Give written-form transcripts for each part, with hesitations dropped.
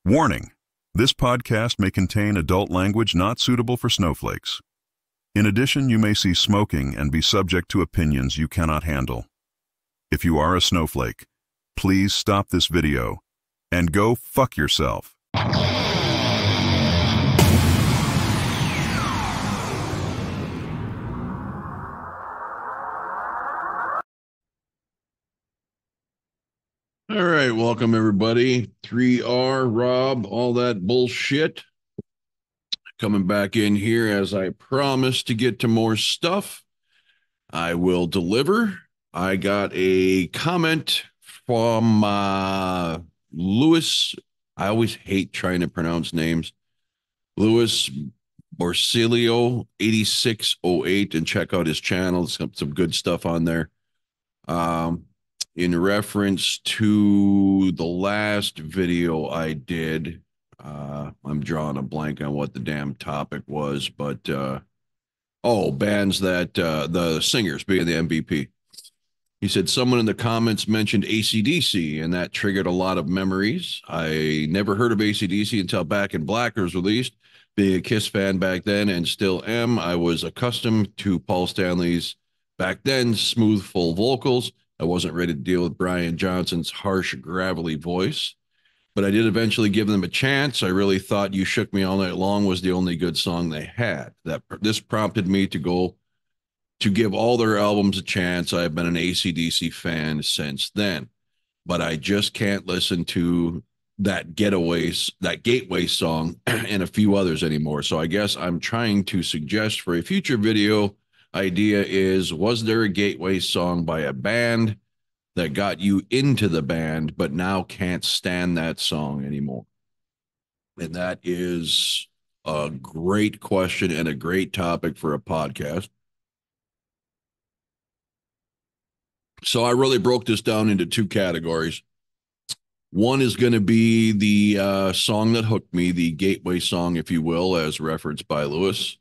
Warning: this podcast may contain adult language not suitable for snowflakes. In addition, you may see smoking and be subject to opinions you cannot handle. If you are a snowflake, please stop this video and go fuck yourself. All right, welcome everybody. 3R, Rob, all that bullshit. Coming back in here as I promised to get to more stuff. I will deliver. I got a comment from Louis. I always hate trying to pronounce names. Louis Borsilio 8608, and check out his channel. Some good stuff on there. In reference to the last video I did, I'm drawing a blank on what the damn topic was, but bands that the singers being the MVP. He said someone in the comments mentioned AC/DC, and that triggered a lot of memories. I never heard of AC/DC until Back in Black was released. Being a Kiss fan back then and still am, I was accustomed to Paul Stanley's back then smooth, full vocals. I wasn't ready to deal with Brian Johnson's harsh, gravelly voice, but I did eventually give them a chance. I really thought You Shook Me All Night Long was the only good song they had. This prompted me to give all their albums a chance. I've been an AC/DC fan since then, but I just can't listen to that Gateway song and a few others anymore. So I guess I'm trying to suggest for a future video idea is, was there a Gateway song by a band that got you into the band but now can't stand that song anymore? And that is a great question and a great topic for a podcast. So I really broke this down into two categories. One is going to be the song that hooked me, the Gateway song, if you will, as referenced by Lewis.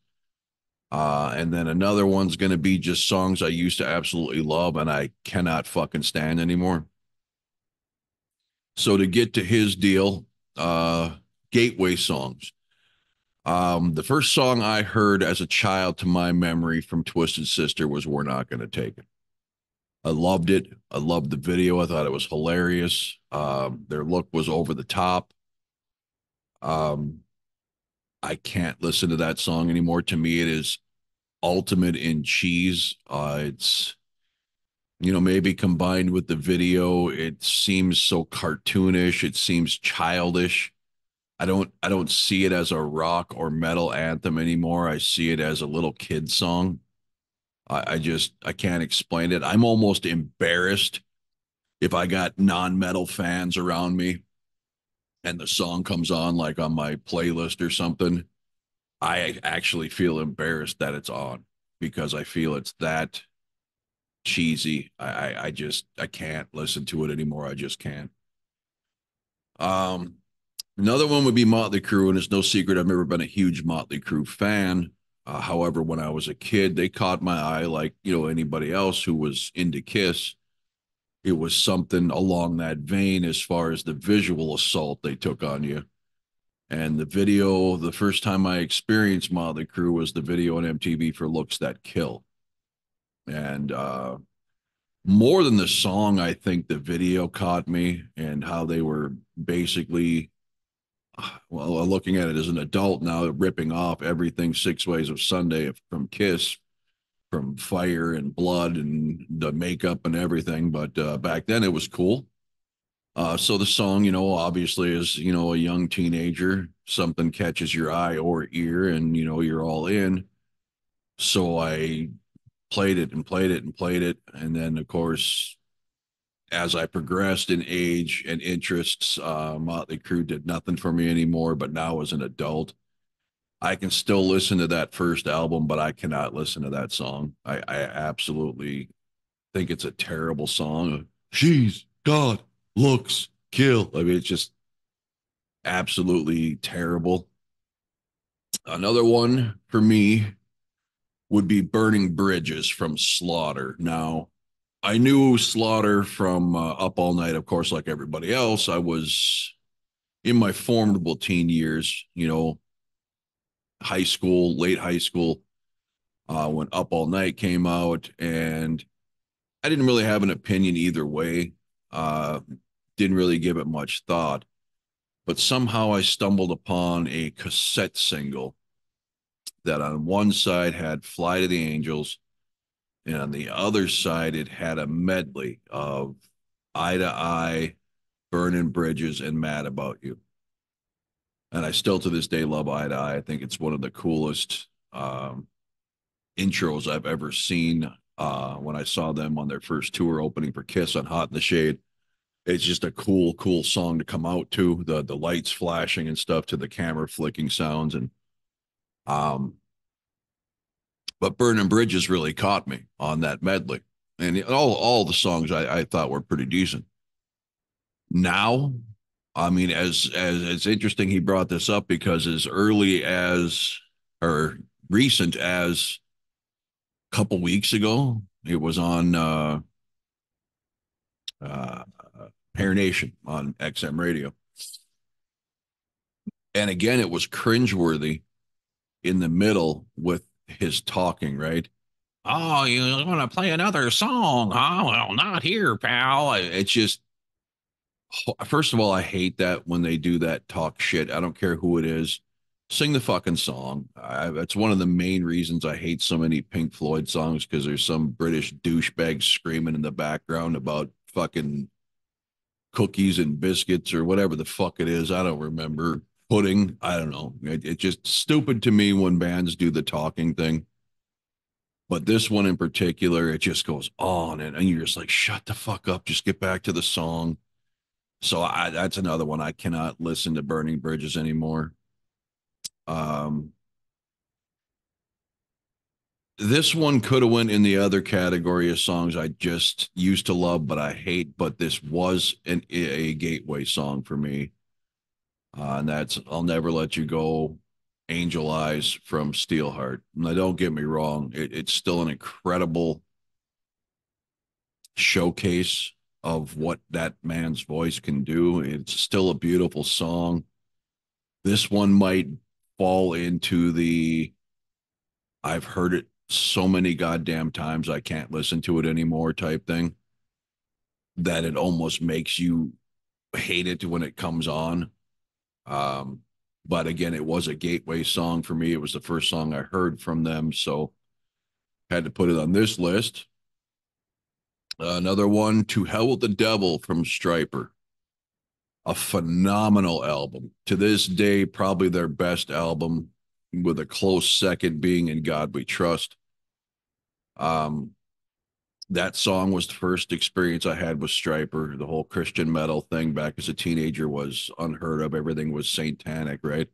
And then another one's going to be just songs I used to absolutely love and I cannot fucking stand anymore. So to get to his deal, Gateway songs. The first song I heard as a child to my memory from Twisted Sister was We're Not Gonna Take It. I loved it. I loved the video. I thought it was hilarious. Their look was over the top. I can't listen to that song anymore. To me, it is ultimate in cheese. It's, maybe combined with the video, it seems so cartoonish. It seems childish. I don't see it as a rock or metal anthem anymore. I see it as a little kid song. I can't explain it. I'm almost embarrassed if I got non-metal fans around me and the song comes on like on my playlist or something. I actually feel embarrassed that it's on because I feel it's that cheesy. I can't listen to it anymore. I just can't. Another one would be Motley Crue, and it's no secret I've never been a huge Motley Crue fan. However, when I was a kid, they caught my eye like, anybody else who was into Kiss. It was something along that vein as far as the visual assault they took on you. And the video, the first time I experienced Motley Crue was the video on MTV for Looks That Kill. And more than the song, I think the video caught me and how they were basically, well, looking at it as an adult now, ripping off everything Six Ways of Sunday from Kiss, from Fire and Blood and the makeup and everything. But back then it was cool. So the song, obviously is, a young teenager, something catches your eye or ear and, you're all in. So I played it and played it and played it. And then, of course, as I progressed in age and interests, Motley Crue did nothing for me anymore. But now as an adult, I can still listen to that first album, but I cannot listen to that song. I absolutely think it's a terrible song. She's got looks kill. I mean, it's just absolutely terrible. Another one for me would be Burning Bridges from Slaughter. Now, I knew Slaughter from Up All Night, of course, like everybody else. I was in my formidable teen years, high school, late high school, when Up All Night came out, and I didn't really have an opinion either way. Uh, didn't really give it much thought, but somehow I stumbled upon a cassette single that on one side had Fly to the Angels, and on the other side it had a medley of Eye to Eye, Burning Bridges, and Mad About You. And I still to this day love Eye to Eye. I think it's one of the coolest intros I've ever seen. When I saw them on their first tour opening for Kiss on Hot in the Shade, it's just a cool song to come out to. The lights flashing and stuff to the camera flicking sounds, and um, but Burning Bridges really caught me on that medley, and all the songs I thought were pretty decent. Now, I mean, as it's interesting he brought this up because as early as or recent as a couple weeks ago, it was on uh, Hair Nation on XM radio. And again, it was cringeworthy in the middle with his talking, right? Oh, you want to play another song, huh? Well, not here, pal. It's just, first of all, I hate that when they do that talk shit. I don't care who it is. Sing the fucking song. That's one of the main reasons I hate so many Pink Floyd songs because there's some British douchebag screaming in the background about fucking cookies and biscuits or whatever the fuck it is. I don't remember. Pudding. I don't know. It's just stupid to me when bands do the talking thing. But this one in particular, it just goes on and you're just like, shut the fuck up. Just get back to the song. So that's another one. I cannot listen to Burning Bridges anymore. Um, this one could have went in the other category of songs I just used to love, but I hate. But this was a gateway song for me. And that's I'll Never Let You Go, Angel Eyes from Steelheart. Now, don't get me wrong, it's still an incredible showcase of what that man's voice can do. It's still a beautiful song. This one might fall into the I've heard it so many goddamn times I can't listen to it anymore type thing that it almost makes you hate it when it comes on. Um, but again, it was a gateway song for me. It was the first song I heard from them, so had to put it on this list. Another one, To Hell with the Devil from Striper. A phenomenal album. To this day, probably their best album, with a close second being In God We Trust. Um, that song was the first experience I had with Striper. The whole Christian metal thing back as a teenager was unheard of. Everything was satanic, right?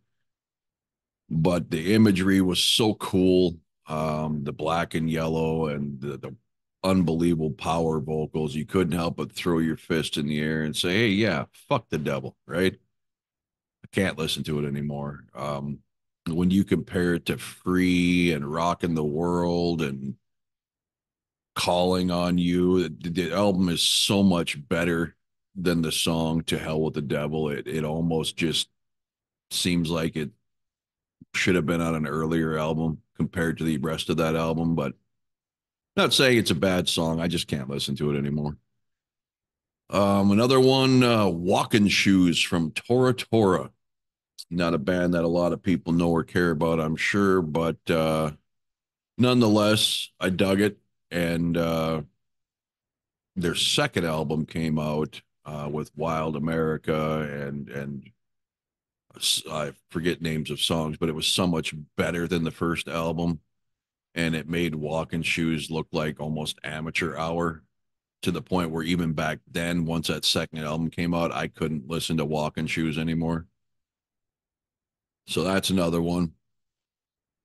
But the imagery was so cool. The black and yellow and the unbelievable power vocals. You couldn't help but throw your fist in the air and say, hey, yeah, fuck the devil, right? I can't listen to it anymore. When you compare it to Free and Rockin' the World and Calling on You, the album is so much better than the song To Hell with the Devil. It almost just seems like it should have been on an earlier album compared to the rest of that album, but not saying it's a bad song. I just can't listen to it anymore. Another one, Walking Shoes from Tora Tora. Not a band that a lot of people know or care about, I'm sure, but nonetheless, I dug it. And their second album came out with Wild America and I forget names of songs, but it was so much better than the first album. And it made Walking Shoes look like almost amateur hour to the point where even back then, once that second album came out, I couldn't listen to Walking Shoes anymore. So that's another one.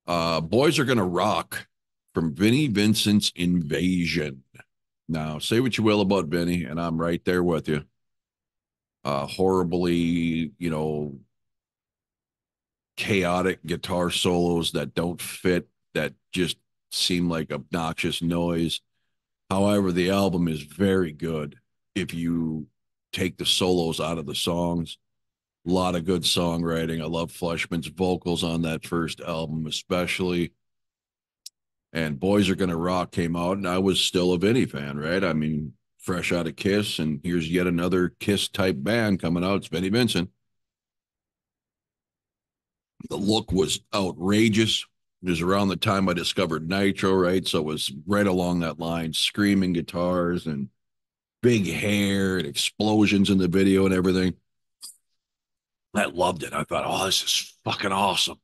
Boys Are Gonna Rock from Vinnie Vincent's Invasion. Now, say what you will about Vinnie, and I'm right there with you. Horribly, chaotic guitar solos that don't fit, that just seem like obnoxious noise. However, the album is very good if you take the solos out of the songs. A lot of good songwriting. I love Fleshman's vocals on that first album, especially. And Boys Are Gonna Rock came out, and I was still a Vinny fan, right? I mean, fresh out of Kiss, and here's yet another Kiss type band coming out. It's Vinnie Vincent. The look was outrageous. It was around the time I discovered Nitro, right? So it was right along that line, screaming guitars and big hair and explosions in the video and everything. I loved it. I thought, oh, this is fucking awesome.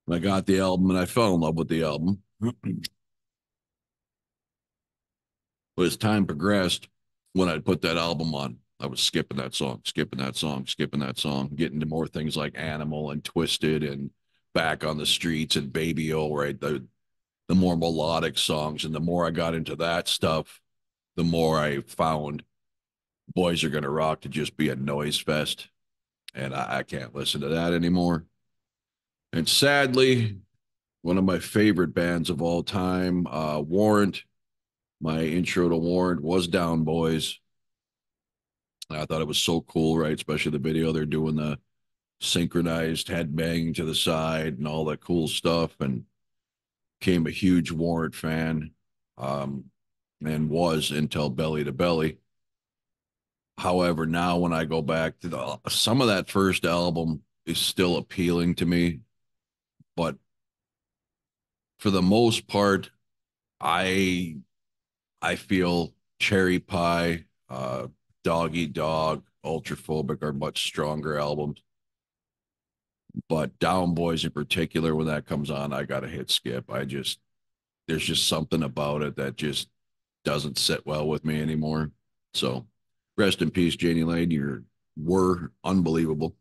I got the album and I fell in love with the album. But as time progressed, when I put that album on, I was skipping that song, skipping that song, skipping that song, getting to more things like Animal and Twisted and Back on the Streets and Baby O, right? The more melodic songs. And the more I got into that stuff, the more I found Boys Are Gonna Rock to just be a noise fest. And I can't listen to that anymore. And sadly, one of my favorite bands of all time, Warrant. My intro to Warrant was Down Boys. I thought it was so cool, right? Especially the video they're doing the synchronized head banging to the side and all that cool stuff. And became a huge Warrant fan, um, and was until Belly to Belly. However, now when I go back to some of that first album is still appealing to me, but for the most part, I I feel Cherry Pie, Dog Eat Dog, Ultraphobic are much stronger albums. But Down Boys in particular, when that comes on, I gotta hit skip. There's just something about it that just doesn't sit well with me anymore. So rest in peace, Janie Lane. You were unbelievable.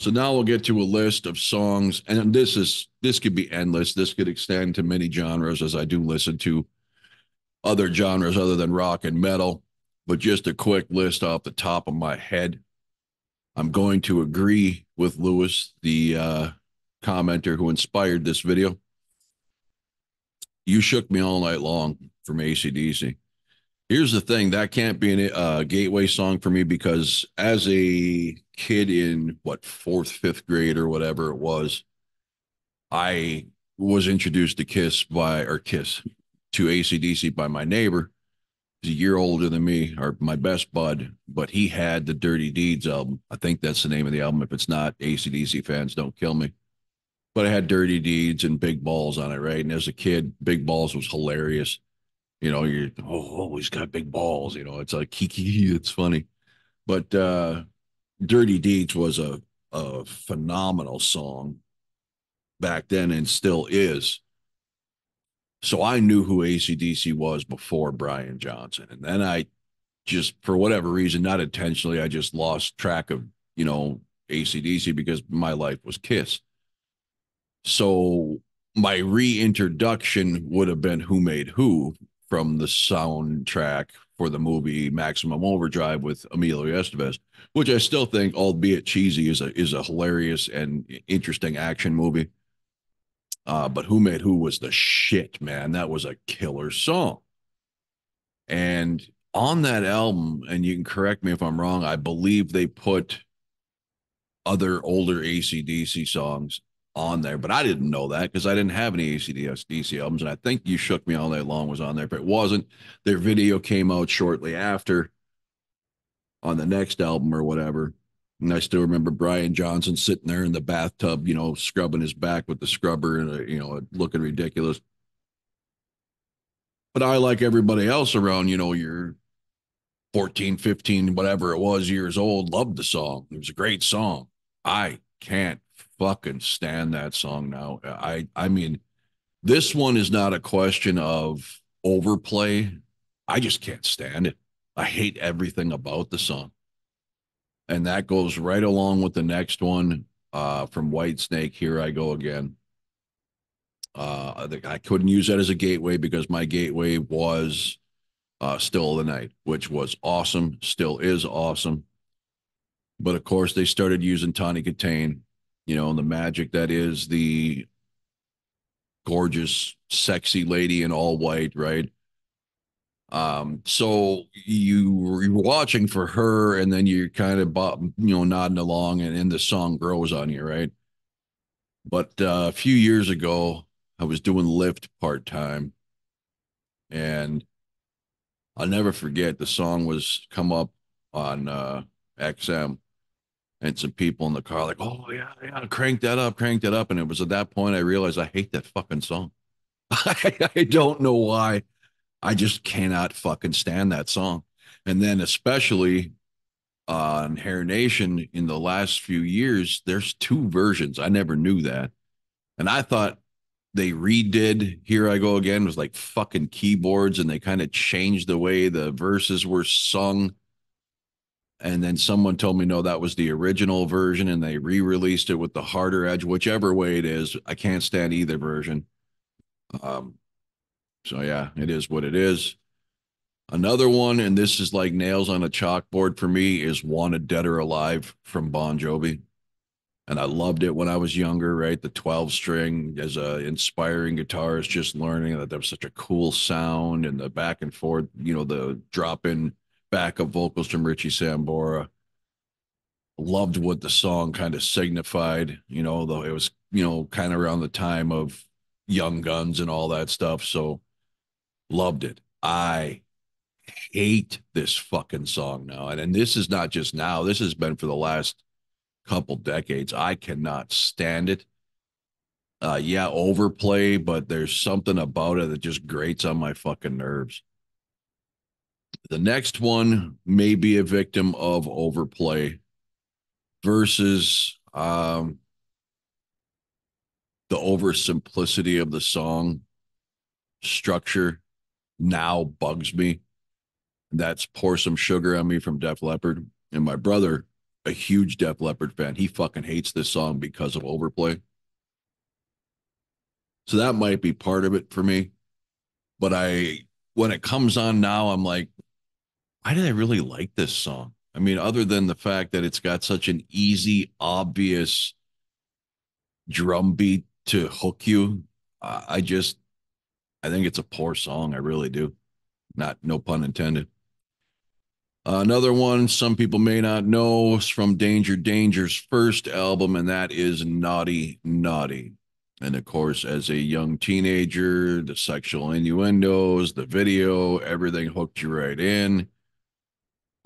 So now we'll get to a list of songs, and this could be endless. This could extend to many genres, as I do listen to other genres other than rock and metal. But just a quick list off the top of my head. I'm going to agree with Lewis, the commenter who inspired this video. You Shook Me All Night Long from AC/DC. Here's the thing, that can't be a gateway song for me because as a kid in what, fourth, fifth grade or whatever it was, I was introduced to Kiss to AC/DC by my neighbor. He's a year older than me, or my best bud, but he had the Dirty Deeds album. I think that's the name of the album. If it's not, AC/DC fans, don't kill me. But I had Dirty Deeds and Big Balls on it, right? And as a kid, Big Balls was hilarious. You know, he's got big balls. You know, it's like kiki, it's funny. But Dirty Deeds was a phenomenal song back then and still is. So I knew who AC/DC was before Brian Johnson. And then I just, for whatever reason, not intentionally, I just lost track of, AC/DC because my life was Kiss. So my reintroduction would have been Who Made Who from the soundtrack for the movie Maximum Overdrive with Emilio Estevez, which I still think, albeit cheesy, is a hilarious and interesting action movie. But Who Made Who was the shit, man. That was a killer song. And on that album, and you can correct me if I'm wrong, I believe they put other older AC/DC songs on there, but I didn't know that because I didn't have any AC/DC albums. And I think You Shook Me All Night Long was on there, but it wasn't. Their video came out shortly after on the next album or whatever. And I still remember Brian Johnson sitting there in the bathtub, scrubbing his back with the scrubber and, looking ridiculous. But I, like everybody else around, your 14, 15, whatever it was, years old, loved the song. It was a great song. I can't fucking stand that song now. I mean, this one is not a question of overplay. I just can't stand it. I hate everything about the song. And that goes right along with the next one from Whitesnake, Here I Go Again. I couldn't use that as a gateway because my gateway was Still of the Night, which was awesome, still is awesome. But of course, they started using Tawny Katane, and the magic that is the gorgeous, sexy lady in all white, right? So you're watching for her, and then you're kind of nodding along, and the song grows on you, right? But a few years ago, I was doing Lyft part time, and I'll never forget the song was come up on XM, and some people in the car like, "Oh yeah, yeah, crank that up," and it was at that point I realized I hate that fucking song. I don't know why. I just cannot fucking stand that song. And then especially on Hair Nation in the last few years, there's two versions. I never knew that. And I thought they redid Here I Go Again was like fucking keyboards and they kind of changed the way the verses were sung. And then someone told me, no, that was the original version and they re released it with the harder edge, whichever way it is. I can't stand either version. Um, so, yeah, it is what it is. Another one, and this is like nails on a chalkboard for me, is Wanted Dead or Alive from Bon Jovi. And I loved it when I was younger, right? The 12 string as a inspiring guitarist, just learning that there was such a cool sound and the back and forth, the drop in backup vocals from Richie Sambora. Loved what the song kind of signified, though it was, kind of around the time of Young Guns and all that stuff. So loved it. I hate this fucking song now. And this is not just now, this has been for the last couple decades. I cannot stand it. Yeah, overplay, but there's something about it that just grates on my fucking nerves. The next one may be a victim of overplay versus the oversimplicity of the song structure now bugs me. That's Pour Some Sugar on Me from Def Leppard. And my brother, a huge Def Leppard fan, he fucking hates this song because of overplay. So that might be part of it for me. But when it comes on now, I'm like, why did I really like this song? I mean, other than the fact that it's got such an easy, obvious drum beat to hook you, I think it's a poor song. I really do. Not, no pun intended. Another one some people may not know is from Danger Danger's first album, and that is Naughty Naughty. And of course, as a young teenager, the sexual innuendos, the video, everything hooked you right in.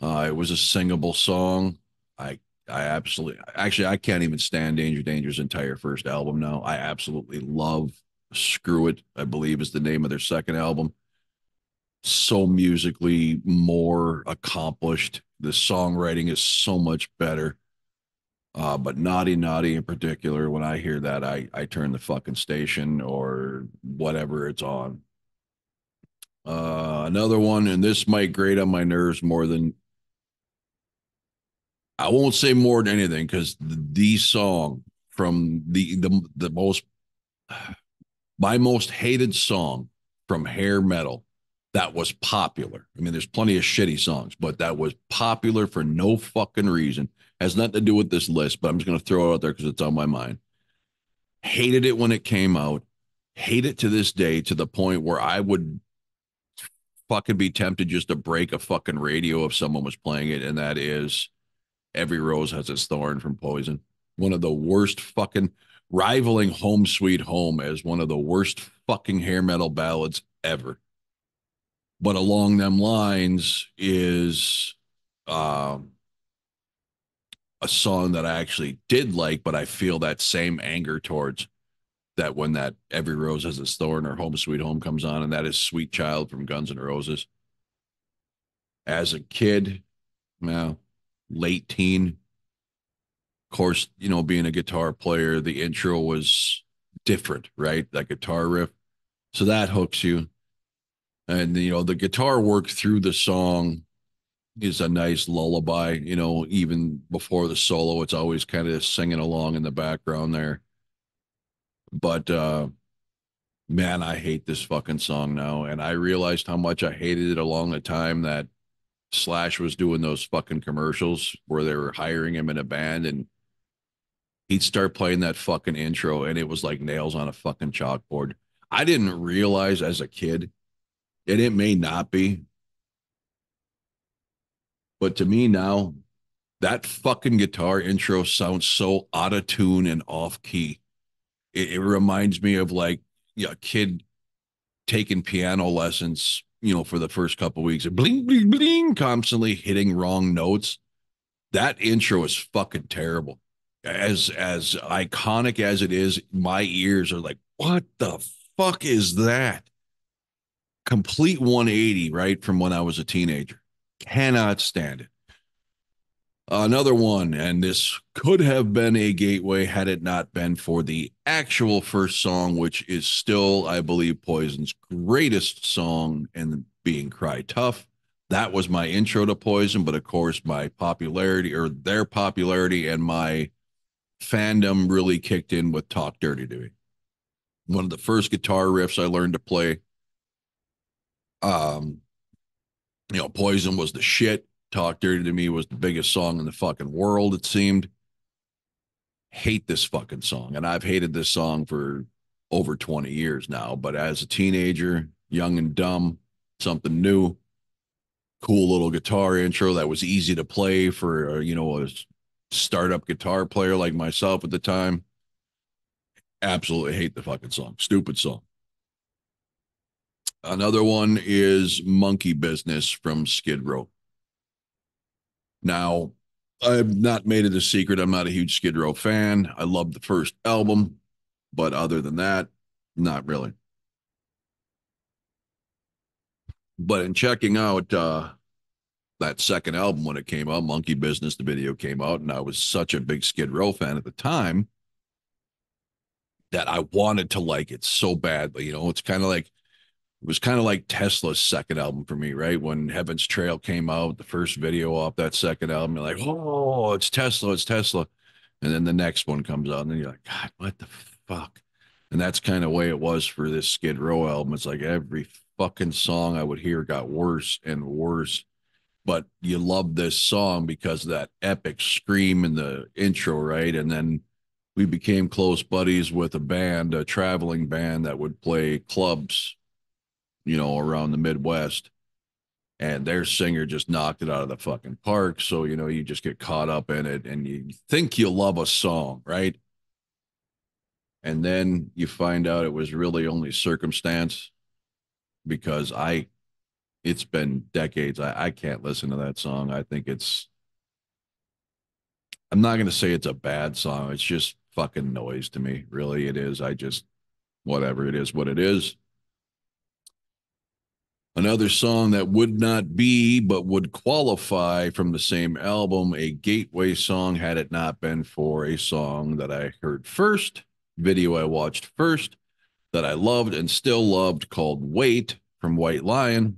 It was a singable song. I I absolutely actually I can't even stand Danger Danger's entire first album now. I absolutely love Screw It, I believe is the name of their second album. So musically more accomplished. The songwriting is so much better. But Naughty Naughty in particular, when I hear that, I turn the fucking station or whatever it's on. Another one, and this might grate on my nerves more than I won't say more than anything because the song from the most my most hated song from hair metal that was popular. I mean, there's plenty of shitty songs, but that was popular for no fucking reason. Has nothing to do with this list, but I'm just gonna throw it out there because it's on my mind. Hated it when it came out. Hate it to this day to the point where I would fucking be tempted just to break a fucking radio if someone was playing it, and that is Every Rose Has Its Thorn from Poison. One of the worst fucking rivaling Home Sweet Home as one of the worst fucking hair metal ballads ever. But along them lines is a song that I actually did like, but I feel that same anger towards that when that Every Rose Has Its Thorn or Home Sweet Home comes on, and that is Sweet Child from Guns N' Roses. As a kid, well, late teen, of course, being a guitar player, the intro was different, right? That guitar riff. So that hooks you. And, the guitar work through the song is a nice lullaby, even before the solo, it's always kind of singing along in the background there. But, man, I hate this fucking song now. And I realized how much I hated it along the time that Slash was doing those fucking commercials where they were hiring him in a band and he'd start playing that fucking intro and it was like nails on a fucking chalkboard. I didn't realize as a kid, and it may not be, But to me now, that fucking guitar intro sounds so out of tune and off key. It reminds me of like, yeah, a kid taking piano lessons, for the first couple of weeks, and bling, bling, bling, constantly hitting wrong notes. That intro is fucking terrible. As iconic as it is, my ears are like, what the fuck is that? Complete 180, right, from when I was a teenager. Cannot stand it. Another one, and this could have been a gateway had it not been for the actual first song, which is still, I believe, Poison's greatest song, and being Cry Tough. That was my intro to Poison, but of course, my popularity or their popularity and my fandom really kicked in with Talk Dirty to Me. One of the first guitar riffs I learned to play. Um, Poison was the shit. Talk Dirty to Me was the biggest song in the fucking world, it seemed. Hate this fucking song. And I've hated this song for over 20 years now. But as a teenager, young and dumb, something new, cool little guitar intro that was easy to play for, a startup guitar player like myself at the time. Absolutely hate the fucking song. Stupid song. Another one is Monkey Business from Skid Row. Now, I've not made it a secret. I'm not a huge Skid Row fan. I love the first album, but other than that, not really. But in checking out that second album when it came out, Monkey Business, the video came out, and I was such a big Skid Row fan at the time that I wanted to like it so badly. It was kind of like Tesla's second album for me, right? When Heaven's Trail came out, the first video off that second album, you're like, oh, it's Tesla, it's Tesla. And then the next one comes out, and then you're like, God, what the fuck? And that's kind of the way it was for this Skid Row album. It's like every fucking song I would hear got worse and worse. But you love this song because of that epic scream in the intro, right? And then we became close buddies with a band, a traveling band that would play clubs, around the Midwest. And their singer just knocked it out of the fucking park. So, you just get caught up in it and you think you love a song, right? And then you find out it was really only circumstance because it's been decades. I can't listen to that song. I'm not going to say it's a bad song. It's just fucking noise to me. Really, it is. Whatever it is, what it is. Another song that would not be, but would qualify from the same album, a gateway song, had it not been for a song that I heard first, video I watched first, that I loved and still loved, called Wait from White Lion.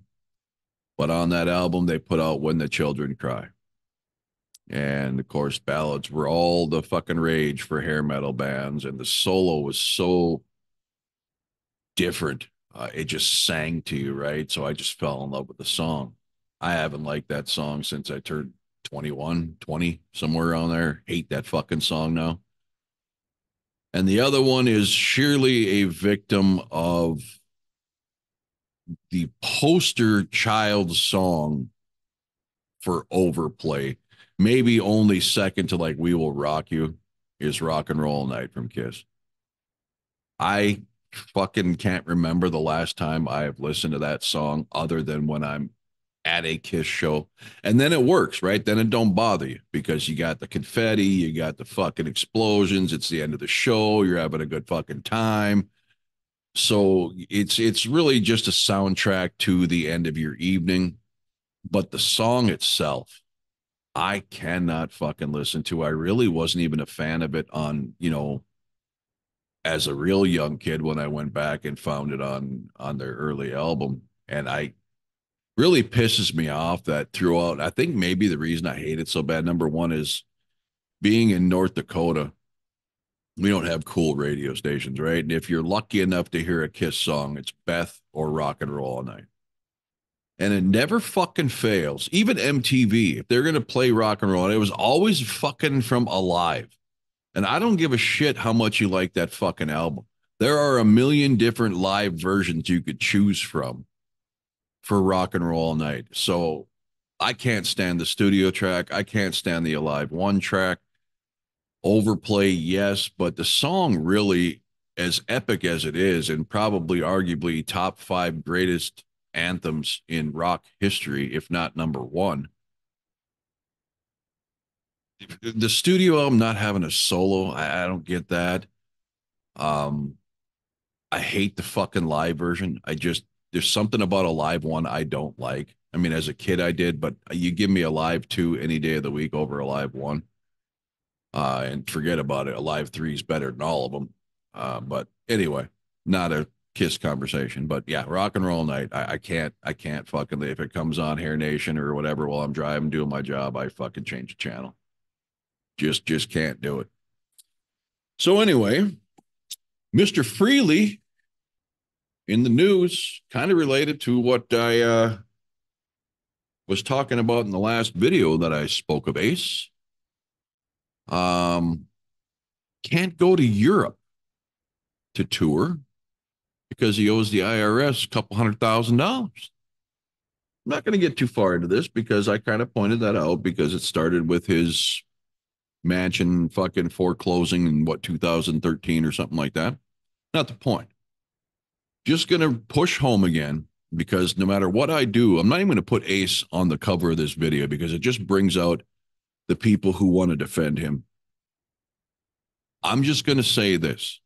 But on that album, they put out When the Children Cry. And of course, ballads were all the fucking rage for hair metal bands, and the solo was so different. It just sang to you, right? So I just fell in love with the song. I haven't liked that song since I turned 21, 20, somewhere around there. Hate that fucking song now. And the other one is surely a victim of the poster child song for overplay. Maybe only second to like We Will Rock You is Rock and Roll Night from Kiss. I fucking can't remember the last time I have listened to that song other than when I'm at a Kiss show. And then it works, right? Then it don't bother you because you got the confetti, you got the fucking explosions, it's the end of the show, you're having a good fucking time. So it's really just a soundtrack to the end of your evening. But the song itself, I cannot fucking listen to. I really wasn't even a fan of it on, as a real young kid when I went back and found it on their early album. And I really pisses me off that throughout, I think maybe the reason I hate it so bad, number one, is being in North Dakota, we don't have cool radio stations, right? And if you're lucky enough to hear a Kiss song, it's Beth or Rock and Roll All Night. And it never fucking fails. Even MTV, if they're going to play rock and roll, it was always fucking from Alive. And I don't give a shit how much you like that fucking album. There are a million different live versions you could choose from for Rock and Roll All Night. So I can't stand the studio track. I can't stand the Alive One track. Overplay, yes, but the song really, as epic as it is, and probably arguably top five greatest anthems in rock history, if not number one. The studio album not having a solo, I don't get that. Um, I hate the fucking live version. There's something about a live one I don't like. I mean, as a kid, I did, but you give me a live two any day of the week over a live one, and forget about it. A live three is better than all of them. But anyway, not a Kiss conversation, but yeah, rock and roll night. I can't fucking, if it comes on Hair Nation or whatever while I'm driving doing my job, I fucking change the channel. Just can't do it. So anyway, Mr. Freely in the news, kind of related to what I was talking about in the last video that I spoke of, Ace. Um, can't go to Europe to tour because he owes the IRS a couple $100,000. I'm not going to get too far into this because I kind of pointed that out because it started with his mansion fucking foreclosing in what, 2013 or something like that. Not the point. Just going to push home again because no matter what I do, I'm not even going to put Ace on the cover of this video because it just brings out the people who want to defend him. I'm just going to say this.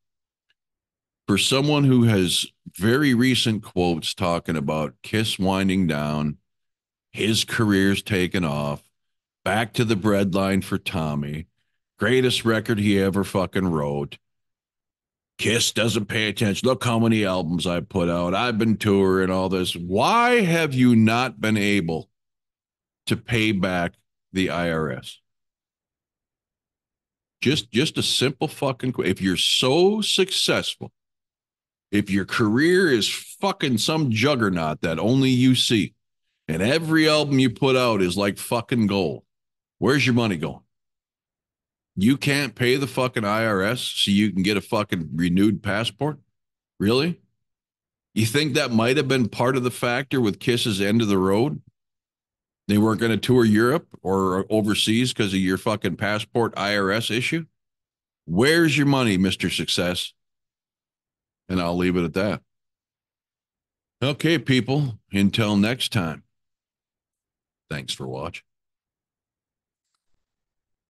For someone who has very recent quotes talking about Kiss winding down, his career's taken off, back to the breadline for Tommy, greatest record he ever fucking wrote. Kiss doesn't pay attention. Look how many albums I put out. I've been touring all this. Why have you not been able to pay back the IRS? Just a simple fucking, if you're so successful, if your career is fucking some juggernaut that only you see, and every album you put out is like fucking gold, where's your money going? You can't pay the fucking IRS so you can get a fucking renewed passport? Really? You think that might have been part of the factor with Kiss's End of the Road? They weren't going to tour Europe or overseas because of your fucking passport IRS issue? Where's your money, Mr. Success? And I'll leave it at that. Okay, people, until next time. Thanks for watching.